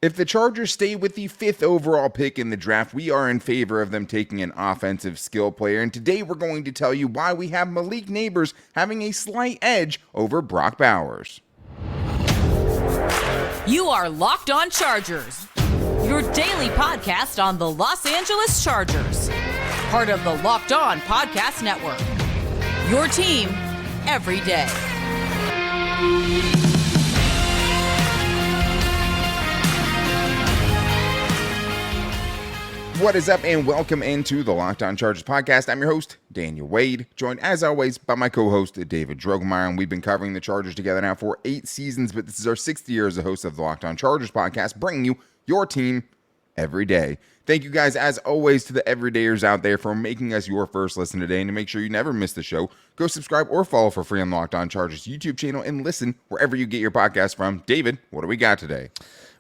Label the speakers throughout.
Speaker 1: If the Chargers stay with the 5th overall pick in the draft, we are in favor of them taking an offensive skill player. And today we're going to tell you why we have Malik Nabers having a slight edge over Brock Bowers.
Speaker 2: You are Locked On Chargers, your daily podcast on the Los Angeles Chargers. Part of the Locked On Podcast Network, your team every day.
Speaker 1: What is up, and welcome into the Locked On Chargers podcast. I'm your host, Daniel Wade, joined as always by my co-host, David Drogemeyer, and we've been covering the Chargers together now for 8 seasons, but this is our 6th year as a host of the Locked On Chargers podcast, bringing you your team every day. Thank you guys, as always, to the everydayers out there for making us your first listen today, and to make sure you never miss the show, go subscribe or follow for free on Locked On Chargers YouTube channel, and listen wherever you get your podcast from. David, what do we got today?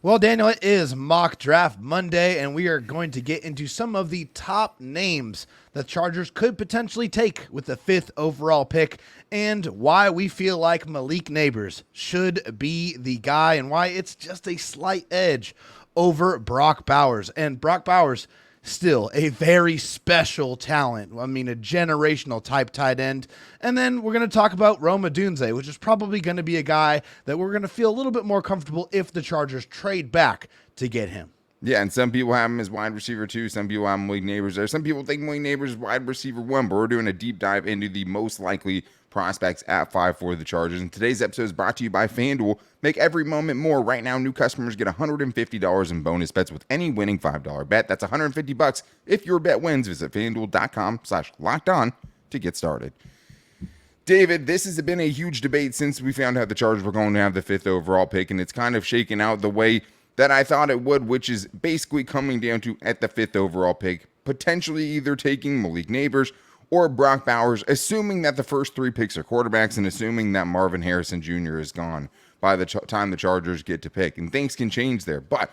Speaker 3: Well, Daniel, it is Mock Draft Monday, and we are going to get into some of the top names the Chargers could potentially take with the 5th overall pick, and why we feel like Malik Nabers should be the guy, and why it's just a slight edge over Brock Bowers. And Brock Bowers, still a very special talent. I mean, a generational type tight end. And then we're going to talk about Romo Dunn, which is probably going to be a guy that we're going to feel a little bit more comfortable if the Chargers trade back to get him.
Speaker 1: Yeah, and some people have him as wide receiver 2. Some people have Malik Nabers there. Some people think Malik Nabers is wide receiver 1, but we're doing a deep dive into the most likely prospects at 5 for the Chargers. And today's episode is brought to you by FanDuel. Make every moment more. Right now, new customers get $150 in bonus bets with any winning $5 bet. That's $150 if your bet wins. Visit FanDuel.com/lockedon to get started. David, this has been a huge debate since we found out the Chargers were going to have the 5th overall pick, and it's kind of shaken out the way that I thought it would, which is basically coming down to, at the 5th overall pick, potentially either taking Malik Nabers or Brock Bowers, assuming that the first 3 picks are quarterbacks and assuming that Marvin Harrison Jr. is gone by the time the Chargers get to pick. And things can change there. But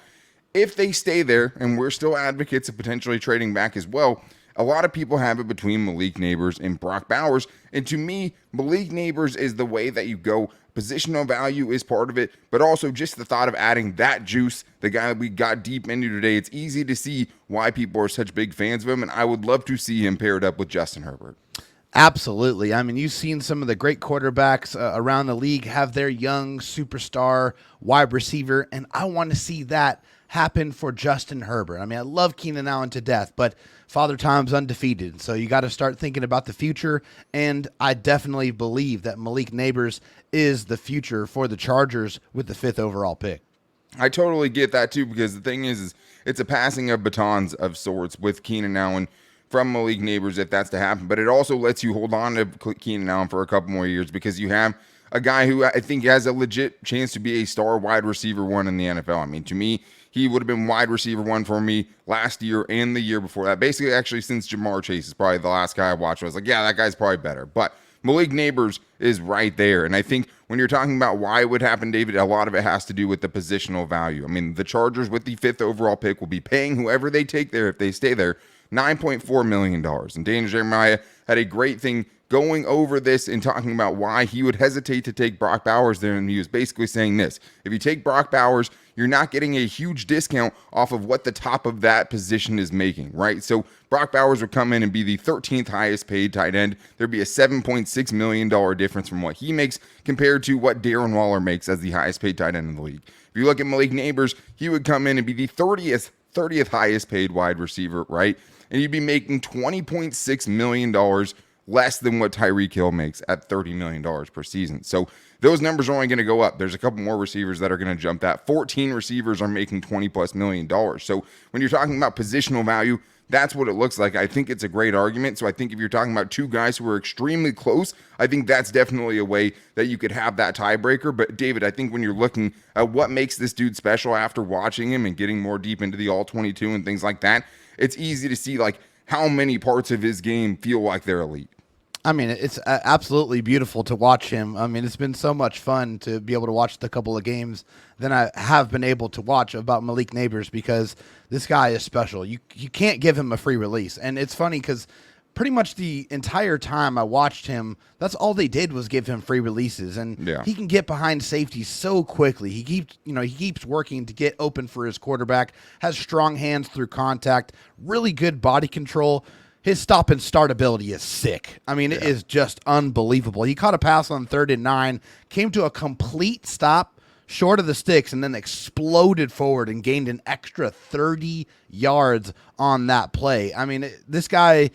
Speaker 1: if they stay there, and we're still advocates of potentially trading back as well, a lot of people have it between Malik Nabers and Brock Bowers. And to me, Malik Nabers is the way that you go. Positional value is part of it, but also just the thought of adding that juice, the guy that we got deep into today. It's easy to see why people are such big fans of him, and I would love to see him paired up with Justin Herbert.
Speaker 3: Absolutely. I mean, you've seen some of the great quarterbacks around the league have their young superstar wide receiver, and I want to see that happen for Justin Herbert. I mean, I love Keenan Allen to death, but Father Time's undefeated, so you got to start thinking about the future, and I definitely believe that Malik Nabers is the future for the Chargers with the 5th overall pick.
Speaker 1: I totally get that too, because the thing is it's a passing of batons of sorts with Keenan Allen from Malik Nabers if that's to happen, but it also lets you hold on to Keenan Allen for a couple more years because you have a guy who I think has a legit chance to be a star wide receiver 1 in the NFL. I mean, to me, he would have been wide receiver 1 for me last year and the year before that. Basically, actually, since Jamar Chase is probably the last guy I watched, I was like, yeah, that guy's probably better. But Malik Nabers is right there. And I think when you're talking about why it would happen, David, a lot of it has to do with the positional value. I mean, the Chargers with the 5th overall pick will be paying whoever they take there, if they stay there, $9.4 million. And Daniel Jeremiah had a great thing going over this and talking about why he would hesitate to take Brock Bowers there. And he was basically saying this: if you take Brock Bowers, you're not getting a huge discount off of what the top of that position is making, right? So Brock Bowers would come in and be the 13th highest paid tight end. There'd be a $7.6 million difference from what he makes compared to what Darren Waller makes as the highest paid tight end in the league. If you look at Malik Nabers, he would come in and be the 30th highest paid wide receiver, right? And you'd be making $20.6 million less than what Tyreek Hill makes at $30 million per season. So those numbers are only going to go up. There's a couple more receivers that are going to jump that. 14 receivers are making $20+ million. So when you're talking about positional value, that's what it looks like. I think it's a great argument. So I think if you're talking about 2 guys who are extremely close, I think that's definitely a way that you could have that tiebreaker. But David, I think when you're looking at what makes this dude special after watching him and getting more deep into the all-22 and things like that, it's easy to see like how many parts of his game feel like they're elite.
Speaker 3: I mean, it's absolutely beautiful to watch him. I mean, it's been so much fun to be able to watch the couple of games that I have been able to watch about Malik Nabers, because this guy is special. You can't give him a free release. And it's funny because pretty much the entire time I watched him, that's all they did was give him free releases, and he can get behind safety so quickly. He keeps working to get open for his quarterback, has strong hands through contact, really good body control. His stop and start ability is sick. I mean, it is just unbelievable. He caught a pass on 3rd and 9, came to a complete stop short of the sticks, and then exploded forward and gained an extra 30 yards on that play. I mean, this guy,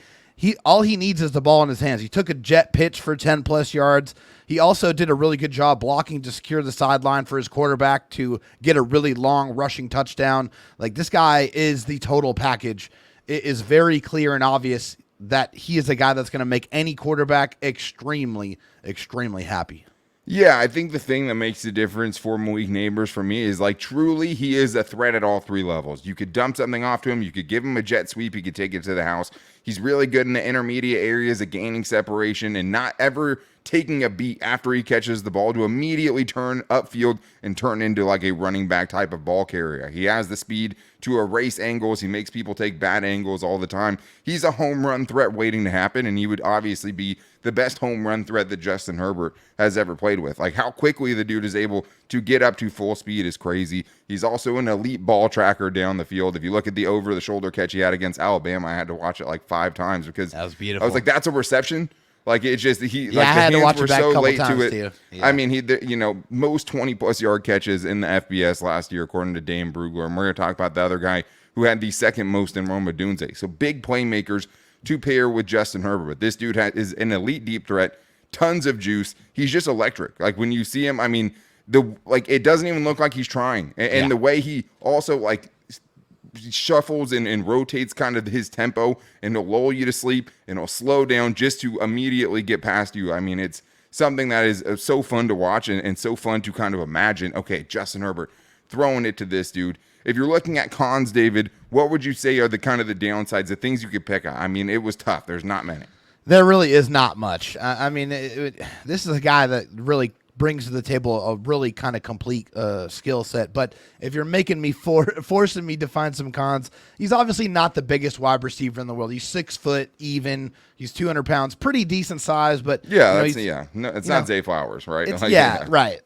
Speaker 3: all he needs is the ball in his hands. He took a jet pitch for 10+ yards. He also did a really good job blocking to secure the sideline for his quarterback to get a really long rushing touchdown. Like, this guy is the total package. It is very clear and obvious that he is a guy that's going to make any quarterback extremely, extremely happy.
Speaker 1: Yeah, I think the thing that makes the difference for Malik Nabers for me is, like, truly he is a threat at all 3 levels. You could dump something off to him. You could give him a jet sweep. He could take it to the house. He's really good in the intermediate areas of gaining separation and not ever taking a beat after he catches the ball to immediately turn upfield and turn into like a running back type of ball carrier. He has the speed to erase angles. He makes people take bad angles all the time. He's a home run threat waiting to happen, and he would obviously be the best home run threat that Justin Herbert has ever played with. Like, how quickly the dude is able to get up to full speed is crazy. He's also an elite ball tracker down the field. If you look at the over-the-shoulder catch he had against Alabama, I had to watch it like 5 times because
Speaker 3: that was beautiful.
Speaker 1: I was like, that's a reception. Like, it's just
Speaker 3: I had to watch it back a couple times too. Yeah.
Speaker 1: I mean, most 20+ yard catches in the FBS last year, according to Dane Brugler. And we're going to talk about the other guy who had the second most in Romo Dunn. So big playmakers to pair with Justin Herbert. But this dude is an elite deep threat, tons of juice. He's just electric. Like, when you see him, I mean, it doesn't even look like he's trying. And the way he also, like, shuffles and rotates kind of his tempo, and he'll lull you to sleep and he'll slow down just to immediately get past you. I mean, it's something that is so fun to watch and so fun to kind of imagine. Okay, Justin Herbert throwing it to this dude. If you're looking at cons, David, what would you say are the kind of the downsides, the things you could pick on? I mean, it was tough. There's not many.
Speaker 3: There really is not much. I mean, this is a guy that really brings to the table a really kind of complete skill set. But if you're making me forcing me to find some cons, he's obviously not the biggest wide receiver in the world. He's 6 foot even. He's 200 pounds, pretty decent size. But
Speaker 1: it's not Zay Flowers, right?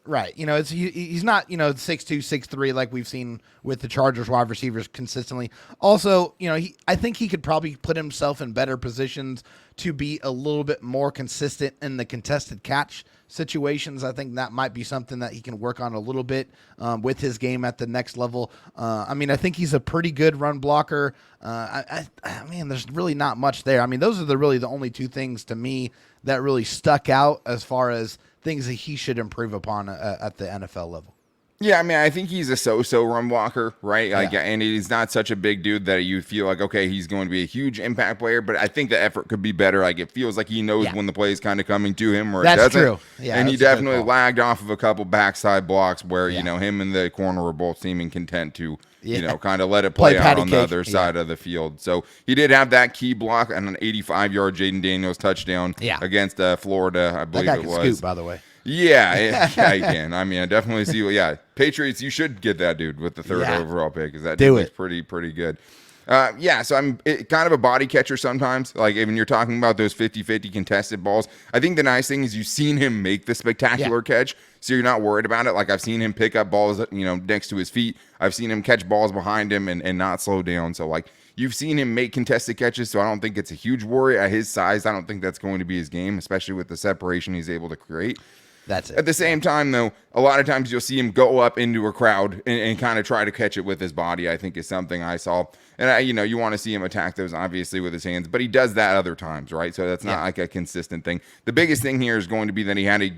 Speaker 3: Right. You know, he's not 6'2", 6'3" like we've seen with the Chargers wide receivers consistently. Also, I think he could probably put himself in better positions to be a little bit more consistent in the contested catch situations. I think that might be something that he can work on a little bit with his game at the next level. I mean, I think he's a pretty good run blocker. I mean, there's really not much there. I mean, those are really the only 2 things to me that really stuck out as far as things that he should improve upon at the NFL level.
Speaker 1: Yeah, I mean, I think he's a so-so run blocker, right? Like, and he's not such a big dude that you feel like, okay, he's going to be a huge impact player, but I think the effort could be better. Like, it feels like he knows when the play is kind of coming to him or it doesn't. True. Yeah, and he definitely lagged off of a couple backside blocks where, him and the corner were both seeming content to, kind of let it play out on the other side of the field. So he did have that key block on an 85-yard Jaden Daniels touchdown against Florida, I believe it was.
Speaker 3: Scoop, by the way.
Speaker 1: Yeah, he can. I mean, I definitely see. Patriots, you should get that dude with the 3rd overall pick because that dude is pretty good. So I'm kind of a body catcher sometimes. Like, when you're talking about those 50-50 contested balls, I think the nice thing is you've seen him make the spectacular catch, so you're not worried about it. Like, I've seen him pick up balls, next to his feet. I've seen him catch balls behind him and not slow down. So, like, you've seen him make contested catches, so I don't think it's a huge worry. At his size, I don't think that's going to be his game, especially with the separation he's able to create.
Speaker 3: That's it.
Speaker 1: At the same time, though, a lot of times you'll see him go up into a crowd and kind of try to catch it with his body, I think is something I saw. And, you want to see him attack those, obviously, with his hands. But he does that other times, right? So that's not like a consistent thing. The biggest thing here is going to be that he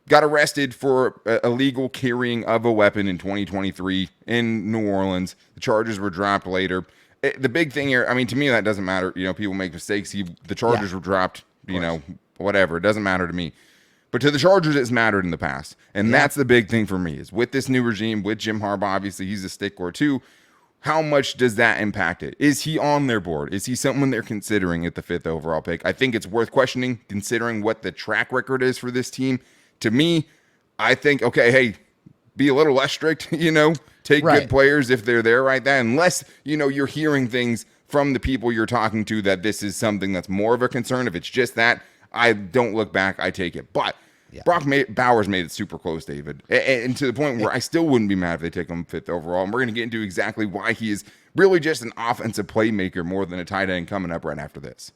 Speaker 1: got arrested for illegal carrying of a weapon in 2023 in New Orleans. The charges were dropped later. The big thing here, I mean, to me, that doesn't matter. People make mistakes. The charges were dropped, whatever. It doesn't matter to me. But to the Chargers, it's mattered in the past. And that's the big thing for me is with this new regime, with Jim Harbaugh, obviously he's a stickler too. How much does that impact it? Is he on their board? Is he someone they're considering at the 5th overall pick? I think it's worth questioning considering what the track record is for this team. To me, I think, okay, hey, be a little less strict, take good players if they're there right there. Unless, you're hearing things from the people you're talking to that this is something that's more of a concern. If it's just that, I don't look back, I take it. But Brock Bowers made it super close, David, and to the point where I still wouldn't be mad if they take him 5th overall. And we're going to get into exactly why he is really just an offensive playmaker more than a tight end coming up right after this.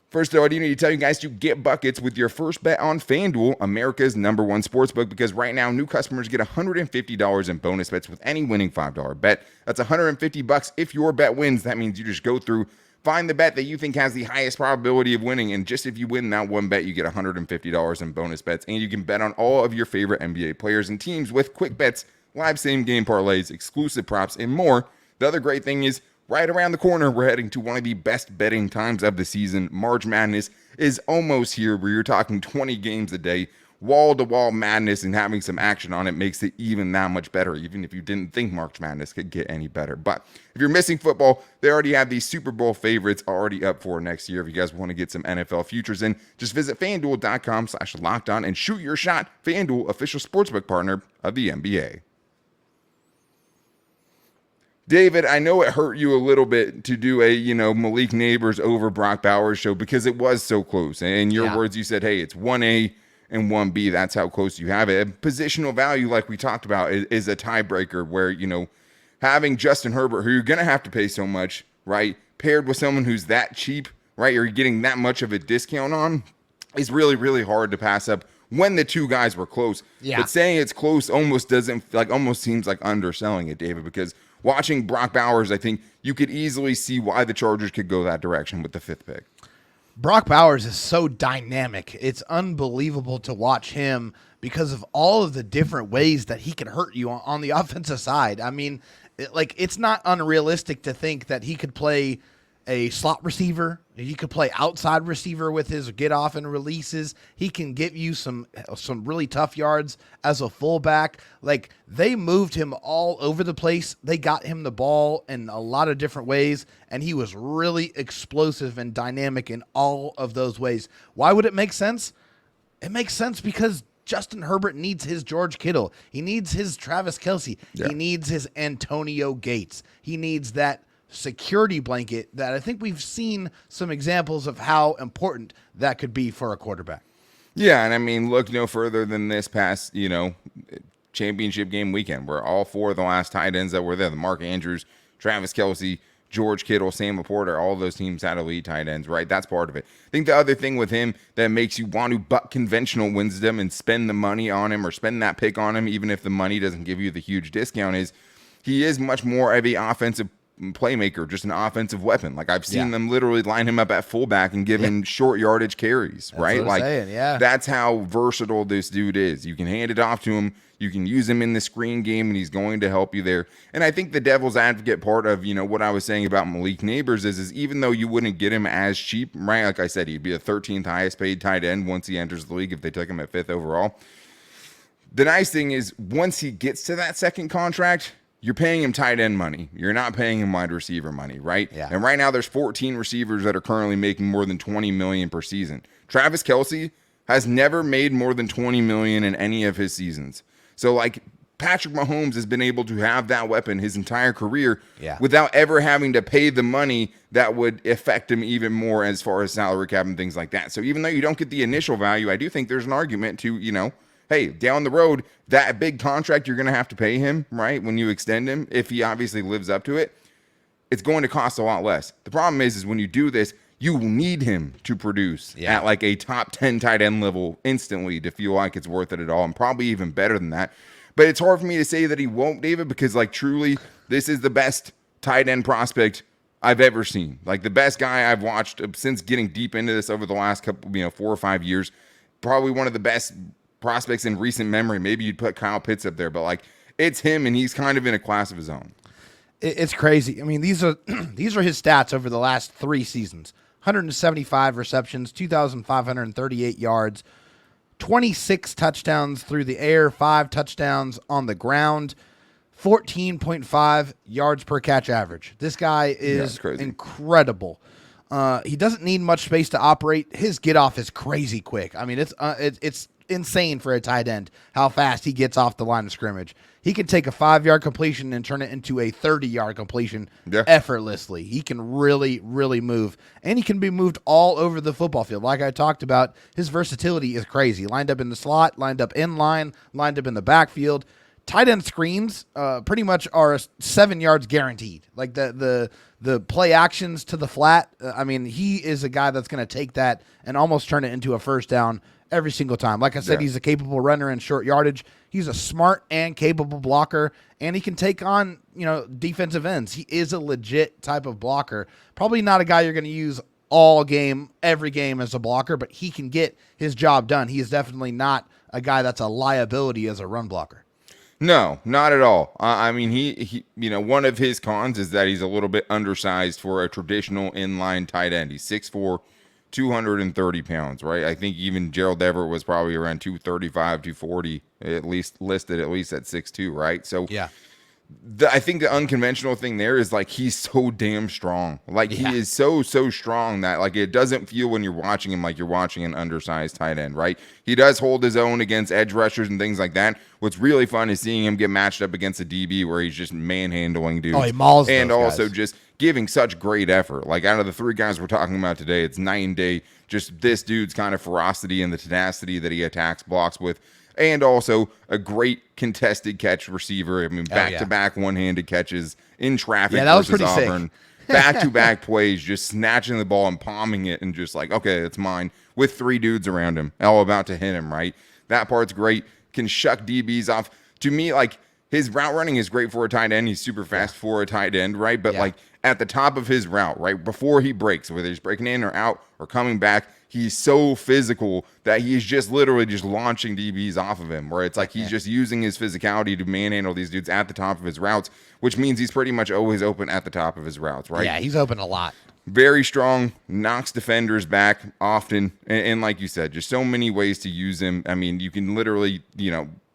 Speaker 1: First, though, I do need to tell you guys to get buckets with your first bet on FanDuel, America's #1 sportsbook, because right now, new customers get $150 in bonus bets with any winning $5 bet. That's $150 if your bet wins. That means you just go through, find the bet that you think has the highest probability of winning, and just if you win that one bet, you get $150 in bonus bets, and you can bet on all of your favorite NBA players and teams with quick bets, live same-game parlays, exclusive props, and more. The other great thing is, right around the corner, we're heading to one of the best betting times of the season. March Madness is almost here, where you're talking 20 games a day, wall-to-wall madness, and having some action on it makes it even that much better, even if you didn't think March Madness could get any better. But if you're missing football, they already have these Super Bowl favorites already up for next year. If you guys want to get some NFL futures in, just visit FanDuel.com/lockedon and shoot your shot. FanDuel, official sportsbook partner of the NBA. David, I know it hurt you a little bit to do a, Malik Nabers over Brock Bowers show because it was so close. And in your words, you said, hey, it's 1A and 1B. That's how close you have it. And positional value, like we talked about, is a tiebreaker where, having Justin Herbert, who you're going to have to pay so much, right, paired with someone who's that cheap, right, you're getting that much of a discount on, is really, really hard to pass up when the two guys were close. Yeah. But saying it's close almost seems like underselling it, David, because watching Brock Bowers, I think you could easily see why the Chargers could go that direction with the 5th pick.
Speaker 3: Brock Bowers is so dynamic. It's unbelievable to watch him because of all of the different ways that he can hurt you on the offensive side. I mean, it's not unrealistic to think that he could play a slot receiver. He could play outside receiver with his get off and releases. He can give you some really tough yards as a fullback. Like, they moved him all over the place. They got him the ball in a lot of different ways, and he was really explosive and dynamic in all of those ways. Why would it make sense? It makes sense because Justin Herbert needs his George Kittle. He needs his Travis Kelce. Yeah. He needs his Antonio Gates. He needs that security blanket that I think we've seen some examples of how important that could be for a quarterback.
Speaker 1: Yeah, and I mean, look no further than this past, championship game weekend, where all 4 of the last tight ends that were there, the Mark Andrews, Travis Kelce, George Kittle, Sam Laporta, all of those teams had elite tight ends, right? That's part of it. I think the other thing with him that makes you want to buck conventional wisdom and spend the money on him or spend that pick on him, even if the money doesn't give you the huge discount, is he is much more of an offensive playmaker, just an offensive weapon. Like, I've seen them literally line him up at fullback and give him short yardage carries, right? Like, that's how versatile this dude is. You can hand it off to him. You can use him in the screen game, and he's going to help you there. And I think the devil's advocate part of, what I was saying about Malik Nabers is even though you wouldn't get him as cheap, right? Like I said, he'd be the 13th highest paid tight end once he enters the league if they took him at 5th overall. The nice thing is once he gets to that second contract, you're paying him tight end money. You're not paying him wide receiver money, right? Yeah. And right now there's 14 receivers that are currently making more than $20 million per season. Travis Kelce has never made more than $20 million in any of his seasons. So, Patrick Mahomes has been able to have that weapon his entire career without ever having to pay the money that would affect him even more as far as salary cap and things like that. So even though you don't get the initial value, I do think there's an argument to, hey, down the road, that big contract you're going to have to pay him, right, when you extend him, if he obviously lives up to it, it's going to cost a lot less. The problem is when you do this, you need him to produce at a top 10 tight end level instantly to feel like it's worth it at all, and probably even better than that. But it's hard for me to say that he won't, David, because truly, this is the best tight end prospect I've ever seen. The best guy I've watched since getting deep into this over the last couple, 4 or 5 years. Probably one of the best prospects in recent memory. Maybe you'd put Kyle Pitts up there, but it's him, and he's kind of in a class of his own.
Speaker 3: It's crazy. I mean, these are his stats over the last 3 seasons. 175 receptions, 2,538 yards, 26 touchdowns through the air, 5 touchdowns on the ground, 14.5 yards per catch average. This guy is incredible. He doesn't need much space to operate. His get off is crazy quick. I mean, it's insane for a tight end how fast he gets off the line of scrimmage. He can take a 5-yard completion and turn it into a 30-yard completion effortlessly. He can really, really move. And he can be moved all over the football field. Like I talked about, his versatility is crazy. Lined up in the slot, lined up in line, lined up in the backfield. Tight end screens pretty much are 7 yards guaranteed. Like the play actions to the flat, I mean, he is a guy that's going to take that and almost turn it into a first down every single time. Like I said, he's a capable runner in short yardage. He's a smart and capable blocker, and he can take on, defensive ends. He is a legit type of blocker. Probably not a guy you're going to use all game, every game as a blocker, but he can get his job done. He is definitely not a guy that's a liability as a run blocker.
Speaker 1: No, not at all. I mean, he, one of his cons is that he's a little bit undersized for a traditional inline tight end. He's 6'4", 230 pounds, right? I think even Gerald Everett was probably around 235, 240, at least listed at least at 6'2", right? So
Speaker 3: yeah.
Speaker 1: I think the unconventional thing there is like he's so damn strong. Like he is so strong that like it doesn't feel when you're watching him like you're watching an undersized tight end, right? He does hold his own against edge rushers and things like that. What's really fun is seeing him get matched up against a DB where he's just manhandling dudes.
Speaker 3: Oh, he mauls
Speaker 1: and
Speaker 3: those
Speaker 1: also
Speaker 3: guys.
Speaker 1: Just giving such great effort. Like out of the 3 guys we're talking about today, it's night and day. Just this dude's kind of ferocity and the tenacity that he attacks blocks with. And also a great contested catch receiver. I mean, back-to-back one-handed catches in traffic
Speaker 3: that was
Speaker 1: versus
Speaker 3: pretty
Speaker 1: Auburn.
Speaker 3: sick.
Speaker 1: Back-to-back plays, just snatching the ball and palming it and just like, okay, it's mine, with 3 dudes around him, all about to hit him, right? That part's great. Can shuck DBs off. To me, like, his route running is great for a tight end. He's super fast for a tight end, right? But, like, at the top of his route, right, before he breaks, whether he's breaking in or out or coming back, he's so physical that he's just literally just launching DBs off of him, where it's like he's just using his physicality to manhandle these dudes at the top of his routes, which means he's pretty much always open at the top of his routes, right?
Speaker 3: Yeah, he's open a lot.
Speaker 1: Very strong, knocks defenders back often, and like you said, just so many ways to use him. I mean, you can literally,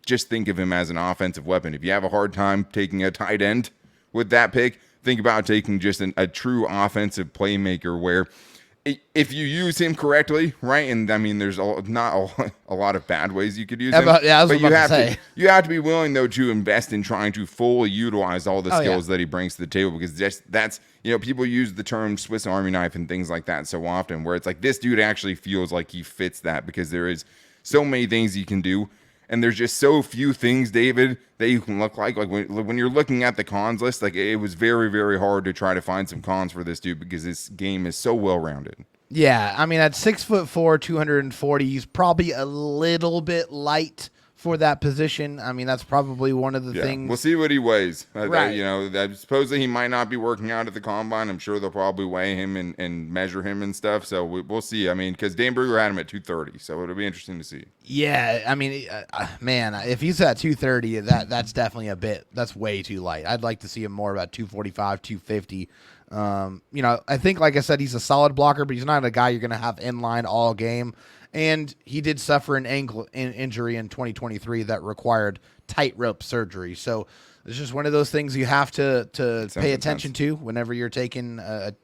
Speaker 1: just think of him as an offensive weapon. If you have a hard time taking a tight end with that pick, think about taking just a true offensive playmaker where if you use him correctly, right? And I mean, there's not a lot of bad ways you could use him. But you have to be willing though to invest in trying to fully utilize all the skills that he brings to the table, because that's people use the term Swiss Army knife and things like that so often, where it's like this dude actually feels like he fits that, because there is so many things he can do. And there's just so few things, David, that you can look like. Like when you're looking at the cons list, like it was very, very hard to try to find some cons for this dude because this game is so well-rounded.
Speaker 3: Yeah, I mean, at 6'4", 240, he's probably a little bit light for that position. I mean, that's probably one of the things.
Speaker 1: We'll see what he weighs.
Speaker 3: Right.
Speaker 1: Supposedly he might not be working out at the combine. I'm sure they'll probably weigh him and measure him and stuff. So we'll see. I mean, because Dan Brugger had him at 230, so it'll be interesting to see.
Speaker 3: Yeah, I mean, man, if he's at 230, that's definitely that's way too light. I'd like to see him more about 245, 250. I think, like I said, he's a solid blocker, but he's not a guy you're going to have in line all game. And he did suffer an ankle injury in 2023 that required tightrope surgery. So it's just one of those things you have to pay attention to whenever you're taking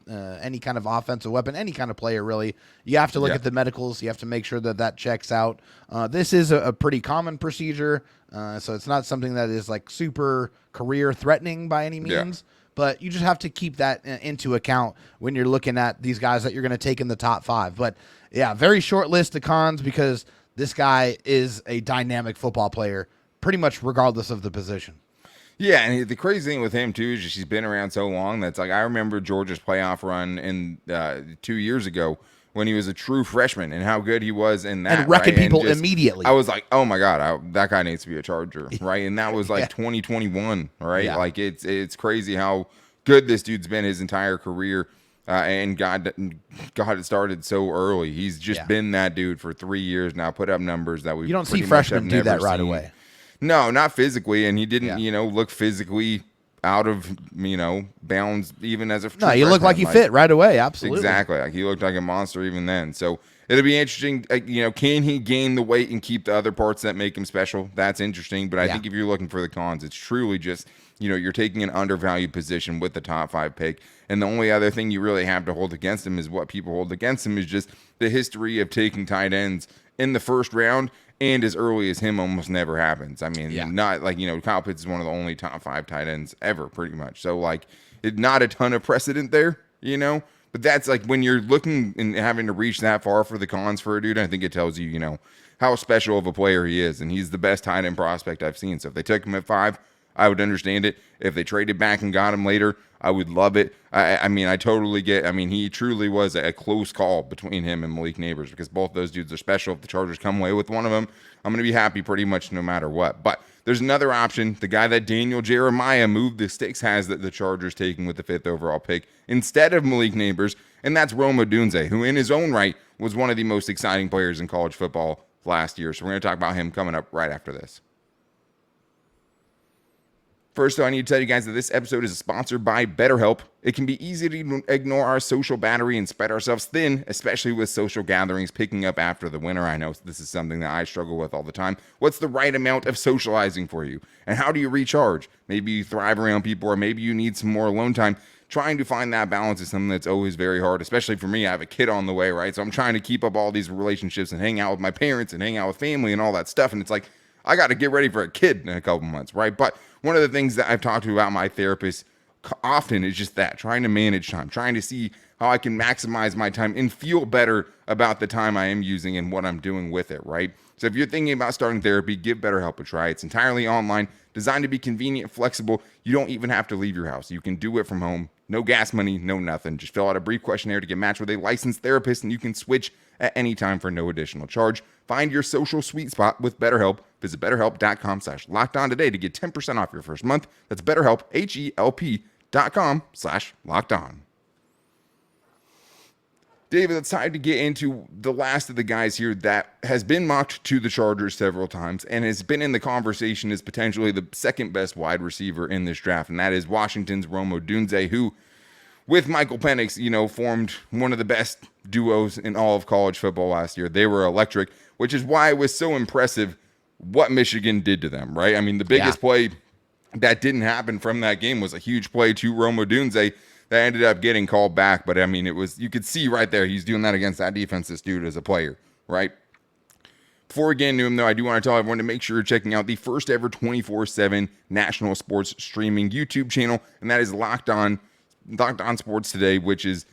Speaker 3: any kind of offensive weapon, any kind of player, really. You have to look at the medicals. You have to make sure that checks out. This is a pretty common procedure, so it's not something that is like super career threatening by any means. But you just have to keep that into account when you're looking at these guys that you're going to take in the top 5. But, yeah, very short list of cons, because this guy is a dynamic football player pretty much regardless of the position.
Speaker 1: Yeah, and the crazy thing with him, too, is just he's been around so long that's like I remember Georgia's playoff run in 2 years ago when he was a true freshman and how good he was in that.
Speaker 3: And wrecking people immediately.
Speaker 1: I was like, oh, my God, that guy needs to be a Charger, right? And that was like 2021, right? Yeah. Like it's crazy how good this dude's been his entire career, and got it started so early. He's just been that dude for 3 years now, put up numbers that we
Speaker 3: You don't see freshmen do that right away.
Speaker 1: No, not physically, and he didn't, look physically out of, bounds even as a
Speaker 3: No, he looked like he fit right away, absolutely.
Speaker 1: Exactly. Like he looked like a monster even then. So it'll be interesting, can he gain the weight and keep the other parts that make him special? That's interesting, but I think if you're looking for the cons, it's truly just, you're taking an undervalued position with the top 5 pick, and the only other thing you really have to hold against him is what people hold against him is just the history of taking tight ends in the first round and as early as him almost never happens. I mean,
Speaker 3: Yeah.
Speaker 1: not like, Kyle Pitts is one of the only top 5 tight ends ever, pretty much. So, like, not a ton of precedent there, But that's like when you're looking and having to reach that far for the cons for a dude, I think it tells you, how special of a player he is. And he's the best tight end prospect I've seen. So if they took him at 5, I would understand it. If they traded back and got him later, I would love it. I mean, I totally get. I mean, he truly was a close call between him and Malik Nabers because both those dudes are special. If the Chargers come away with one of them, I'm going to be happy pretty much no matter what. But there's another option. The guy that Daniel Jeremiah moved the sticks has that the Chargers taking with the 5th overall pick instead of Malik Nabers, and that's Romo Dunn, who in his own right was one of the most exciting players in college football last year. So we're going to talk about him coming up right after this. First, though, I need to tell you guys that this episode is sponsored by BetterHelp. It can be easy to ignore our social battery and spread ourselves thin, especially with social gatherings picking up after the winter. I know this is something that I struggle with all the time. What's the right amount of socializing for you? And how do you recharge? Maybe you thrive around people, or maybe you need some more alone time. Trying to find that balance is something that's always very hard, especially for me. I have a kid on the way, right? So I'm trying to keep up all these relationships and hang out with my parents and hang out with family and all that stuff. And it's like, I got to get ready for a kid in a couple months, right? But one of the things that I've talked to about my therapist often is just that, trying to manage time, trying to see how I can maximize my time and feel better about the time I am using and what I'm doing with it, right? So if you're thinking about starting therapy, give BetterHelp a try. It's entirely online, designed to be convenient, flexible. You don't even have to leave your house. You can do it from home. No gas money, no nothing. Just fill out a brief questionnaire to get matched with a licensed therapist, and you can switch at any time for no additional charge. Find your social sweet spot with BetterHelp. Visit BetterHelp.com/LockedOn today to get 10% off your first month. That's BetterHelp, HELP.com/LockedOn. David, it's time to get into the last of the guys here that has been mocked to the Chargers several times and has been in the conversation as potentially the second best wide receiver in this draft, and that is Washington's Romo Dunn, who, with Michael Penix, formed one of the best duos in all of college football last year. They were electric, which is why it was so impressive what Michigan did to them, right? I mean, the biggest play that didn't happen from that game was a huge play to Romo Dunn that ended up getting called back. But I mean, you could see right there, he's doing that against that defense, this dude as a player, right? Before we get into him, though, I do want to tell everyone to make sure you're checking out the first ever 24/7 national sports streaming YouTube channel, and that is Locked On Sports Today, which is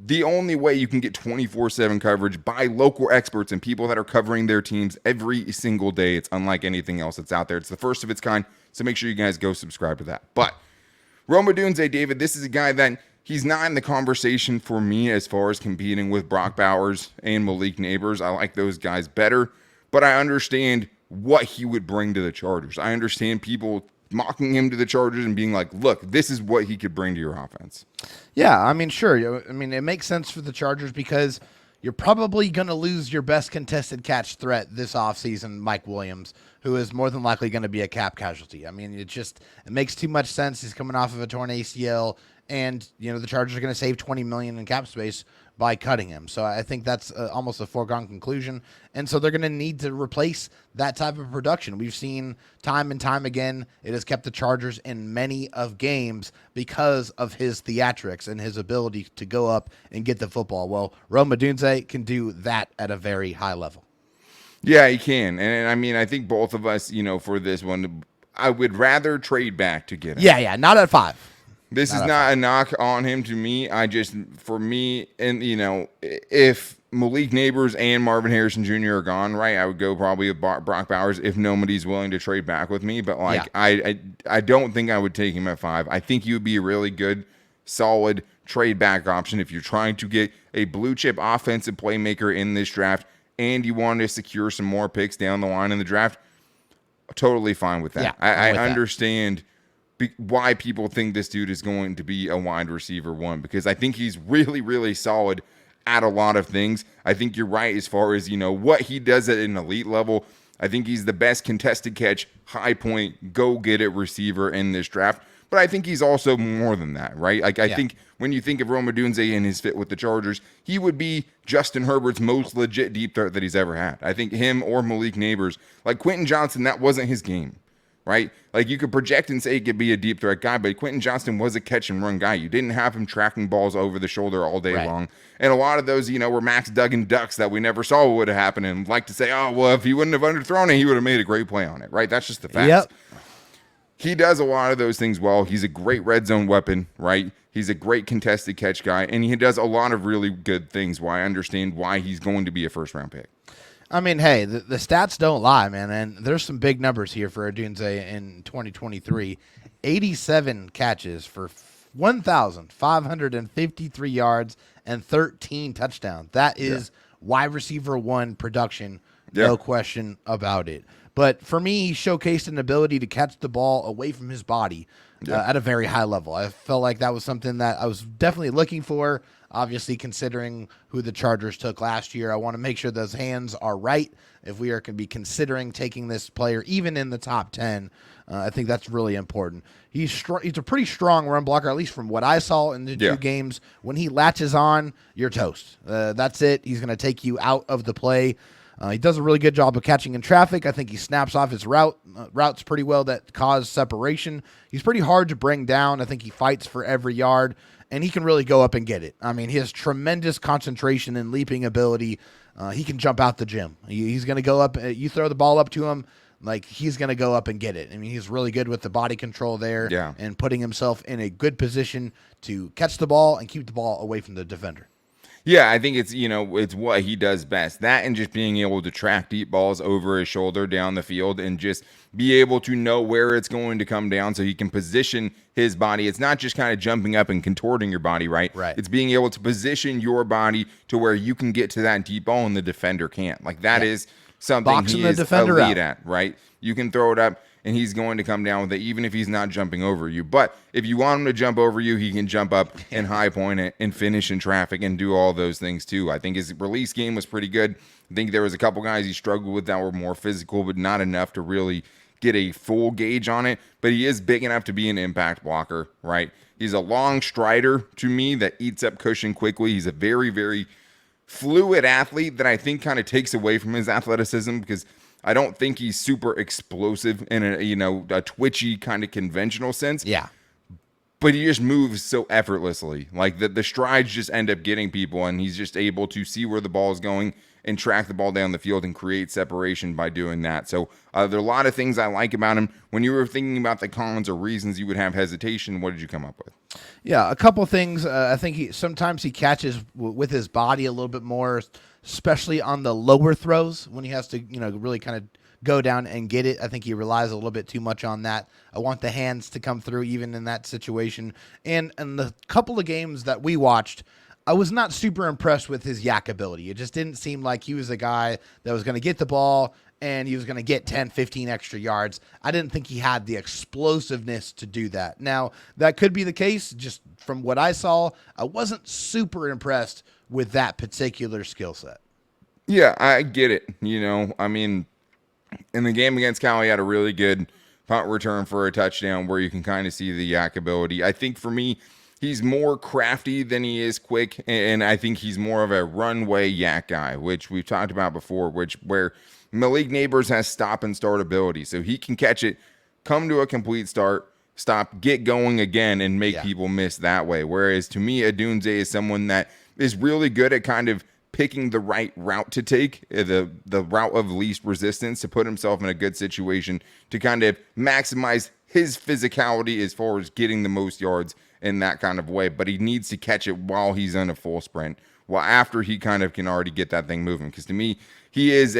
Speaker 1: the only way you can get 24/7 coverage by local experts and people that are covering their teams every single day. It's unlike anything else that's out there. It's the first of its kind, so make sure you guys go subscribe to that. But Romo Dunn, David, this is a guy that he's not in the conversation for me as far as competing with Brock Bowers and Malik Nabers. I like those guys better, but I understand what he would bring to the Chargers. I understand people mocking him to the Chargers and being like, look, this is what he could bring to your offense.
Speaker 3: Yeah, I mean, sure. I mean, it makes sense for the Chargers because you're probably going to lose your best contested catch threat this offseason, Mike Williams, who is more than likely going to be a cap casualty. I mean, it makes too much sense. He's coming off of a torn ACL, and the Chargers are going to save $20 million in cap space by cutting him. So I think that's almost a foregone conclusion. And so they're going to need to replace that type of production. We've seen time and time again, it has kept the Chargers in many of games because of his theatrics and his ability to go up and get the football. Well, Romo Dunn can do that at a very high level.
Speaker 1: Yeah, he can. And I mean, I think both of us, for this one, I would rather trade back to get him.
Speaker 3: Yeah, not at 5.
Speaker 1: This is not a knock on him to me. For me, and if Malik Nabers and Marvin Harrison Jr. are gone, right, I would go probably with Brock Bowers if nobody's willing to trade back with me. But I don't think I would take him at 5. I think he would be a really good, solid trade back option if you're trying to get a blue chip offensive playmaker in this draft and you want to secure some more picks down the line in the draft. Totally fine with that.
Speaker 3: Yeah,
Speaker 1: I understand why people think this dude is going to be a wide receiver 1, because I think he's really, really solid at a lot of things. I think you're right as far as, what he does at an elite level. I think he's the best contested catch, high point, go get it receiver in this draft. But I think he's also more than that, right? Like I think when you think of Romo Dunn and his fit with the Chargers, he would be Justin Herbert's most legit deep threat that he's ever had. I think him or Malik Nabers, like Quentin Johnson, that wasn't his game. right? Like you could project and say he could be a deep threat guy, but Quentin Johnston was a catch and run guy. You didn't have him tracking balls over the shoulder all day long. And a lot of those, were Max Duggan ducks that we never saw what would have happened. And like to say, oh, well, if he wouldn't have underthrown it, he would have made a great play on it, right? That's just the facts.
Speaker 3: Yep.
Speaker 1: He does a lot of those things well. He's a great red zone weapon, right? He's a great contested catch guy, and he does a lot of really good things why I understand why he's going to be a first-round pick.
Speaker 3: I mean, hey, the stats don't lie, man, and there's some big numbers here for Odunze in 2023. 87 catches for 1,553 yards and 13 touchdowns. That is wide receiver one production, no question about it. But for me, he showcased an ability to catch the ball away from his body at a very high level. I felt like that was something that I was definitely looking for. Obviously, considering who the Chargers took last year, I want to make sure those hands are right. If we are going to be considering taking this player, even in the top 10, I think that's really important. He's a pretty strong run blocker, at least from what I saw in the two games. When he latches on, you're toast. That's it. He's going to take you out of the play. He does a really good job of catching in traffic. I think he snaps off his routes pretty well that cause separation. He's pretty hard to bring down. I think he fights for every yard, and he can really go up and get it. I mean, he has tremendous concentration and leaping ability. He can jump out the gym. He's going to go up. You throw the ball up to him, like he's going to go up and get it. I mean, he's really good with the body control there and putting himself in a good position to catch the ball and keep the ball away from the defender.
Speaker 1: Yeah, I think it's, it's what he does best. That and just being able to track deep balls over his shoulder down the field and just be able to know where it's going to come down so he can position his body. It's not just kind of jumping up and contorting your body, right? It's being able to position your body to where you can get to that deep ball and the defender can't. Like that is something
Speaker 3: boxing
Speaker 1: he
Speaker 3: the
Speaker 1: is
Speaker 3: defender
Speaker 1: elite
Speaker 3: out.
Speaker 1: at, right? You can throw it up, and he's going to come down with it, even if he's not jumping over you. But if you want him to jump over you, he can jump up and high point it and finish in traffic and do all those things too. I think his release game was pretty good. I think there was a couple guys he struggled with that were more physical, but not enough to really get a full gauge on it. But he is big enough to be an impact blocker, right? He's a long strider to me that eats up cushion quickly. He's a very, very fluid athlete that I think kind of takes away from his athleticism because I don't think he's super explosive in a twitchy kind of conventional sense.
Speaker 3: Yeah.
Speaker 1: But he just moves so effortlessly. Like the strides just end up getting people, and he's just able to see where the ball is going and track the ball down the field and create separation by doing that. So there are a lot of things I like about him. When you were thinking about the cons or reasons you would have hesitation, what did you come up with?
Speaker 3: Yeah, a couple things. I think sometimes he catches with his body a little bit more, especially on the lower throws when he has to, really kind of go down and get it. I think he relies a little bit too much on that. I want the hands to come through even in that situation. And in the couple of games that we watched, I was not super impressed with his yak ability. It just didn't seem like he was a guy that was going to get the ball and he was going to get 10, 15 extra yards. I didn't think he had the explosiveness to do that. Now, that could be the case. Just from what I saw, I wasn't super impressed with that particular skill set.
Speaker 1: Yeah, I get it. I mean, in the game against Cal, he had a really good punt return for a touchdown where you can kind of see the yak ability. I think for me, he's more crafty than he is quick, and I think he's more of a runway yak guy, which we've talked about before, where Malik Nabers has stop and start ability. So he can catch it, come to a complete start, stop, get going again, and make people miss that way. Whereas to me, Odunze is someone that is really good at kind of picking the right route to take, the route of least resistance to put himself in a good situation to kind of maximize his physicality as far as getting the most yards in that kind of way. But he needs to catch it while he's in a full sprint, after he kind of can already get that thing moving. Because to me, he's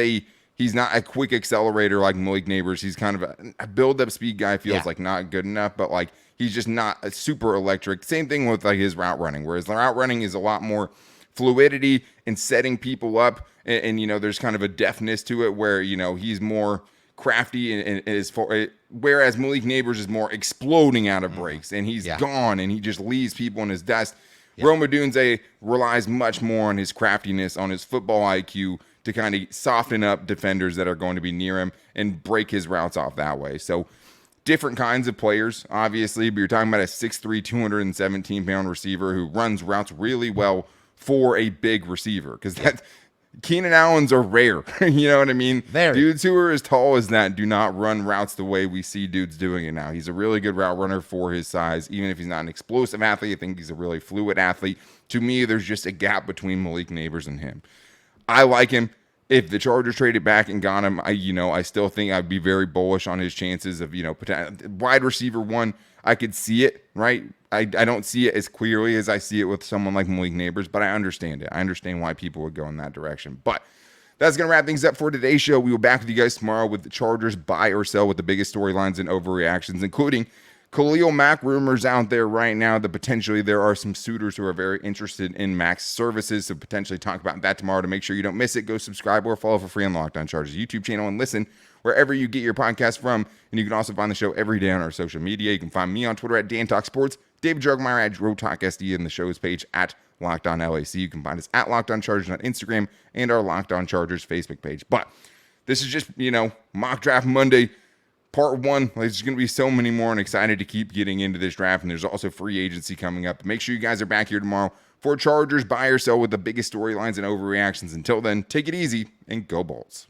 Speaker 1: not a quick accelerator like Malik Nabers. He's kind of a build-up speed guy, feels like not good enough, but like he's just not a super electric. Same thing with like his route running, whereas the route running is a lot more fluidity and setting people up, and there's kind of a deftness to it where he's more crafty and is for, whereas Malik Nabers is more exploding out of breaks and he's gone and he just leaves people in his dust. Romo Dunn relies much more on his craftiness, on his football IQ to kind of soften up defenders that are going to be near him and break his routes off that way. So different kinds of players, obviously, but you're talking about a 6'3", 217-pound receiver who runs routes really well for a big receiver, because Keenan Allens are rare. You know what I mean?
Speaker 3: Very.
Speaker 1: Dudes who are as tall as that do not run routes the way we see dudes doing it now. He's a really good route runner for his size. Even if he's not an explosive athlete, I think he's a really fluid athlete. To me, there's just a gap between Malik Nabers and him. I like him. If the Chargers traded back and got him, I still think I'd be very bullish on his chances of, wide receiver one. I could see it, right? I don't see it as clearly as I see it with someone like Malik Nabers, but I understand it. I understand why people would go in that direction. But that's going to wrap things up for today's show. We will be back with you guys tomorrow with the Chargers buy or sell with the biggest storylines and overreactions, including Khalil Mack rumors out there right now that potentially there are some suitors who are very interested in Mack's services. So potentially talk about that tomorrow. To make sure you don't miss it, go subscribe or follow for free on Locked On Chargers YouTube channel and listen wherever you get your podcast from. And you can also find the show every day on our social media. You can find me on Twitter at DanTalkSports, David Jugmeyer at DroTalkSD, and the show's page at Locked On LAC. You can find us at Locked On Chargers on Instagram and our Locked On Chargers Facebook page. But this is just, Mock Draft Monday. Part 1, there's going to be so many more, and excited to keep getting into this draft. And there's also free agency coming up. Make sure you guys are back here tomorrow for Chargers buy or sell with the biggest storylines and overreactions. Until then, take it easy and go Bolts.